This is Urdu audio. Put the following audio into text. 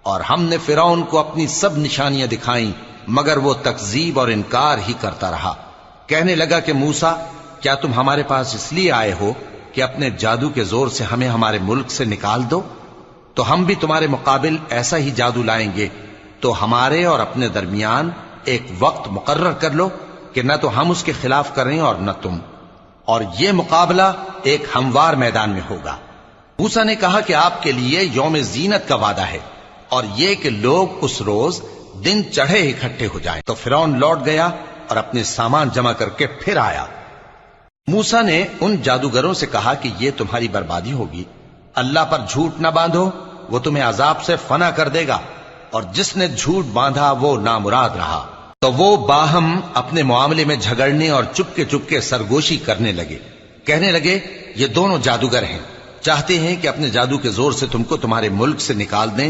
اور ہم نے فرعون کو اپنی سب نشانیاں دکھائیں مگر وہ تکذیب اور انکار ہی کرتا رہا۔ کہنے لگا کہ موسیٰ، کیا تم ہمارے پاس اس لیے آئے ہو کہ اپنے جادو کے زور سے ہمیں ہمارے ملک سے نکال دو؟ تو ہم بھی تمہارے مقابل ایسا ہی جادو لائیں گے، تو ہمارے اور اپنے درمیان ایک وقت مقرر کر لو کہ نہ تو ہم اس کے خلاف کریں اور نہ تم، اور یہ مقابلہ ایک ہموار میدان میں ہوگا۔ موسیٰ نے کہا کہ آپ کے لیے یوم زینت کا وعدہ ہے، اور یہ کہ لوگ اس روز دن چڑھے اکٹھے ہو جائیں۔ تو فرعون لوٹ گیا اور اپنے سامان جمع کر کے پھر آیا۔ موسیٰ نے ان جادوگروں سے کہا کہ یہ تمہاری بربادی ہوگی، اللہ پر جھوٹ نہ باندھو، وہ تمہیں عذاب سے فنا کر دے گا، اور جس نے جھوٹ باندھا وہ نامراد رہا۔ تو وہ باہم اپنے معاملے میں جھگڑنے اور چپکے سرگوشی کرنے لگے۔ کہنے لگے یہ دونوں جادوگر ہیں، چاہتے ہیں کہ اپنے جادو کے زور سے تم کو تمہارے ملک سے نکال دیں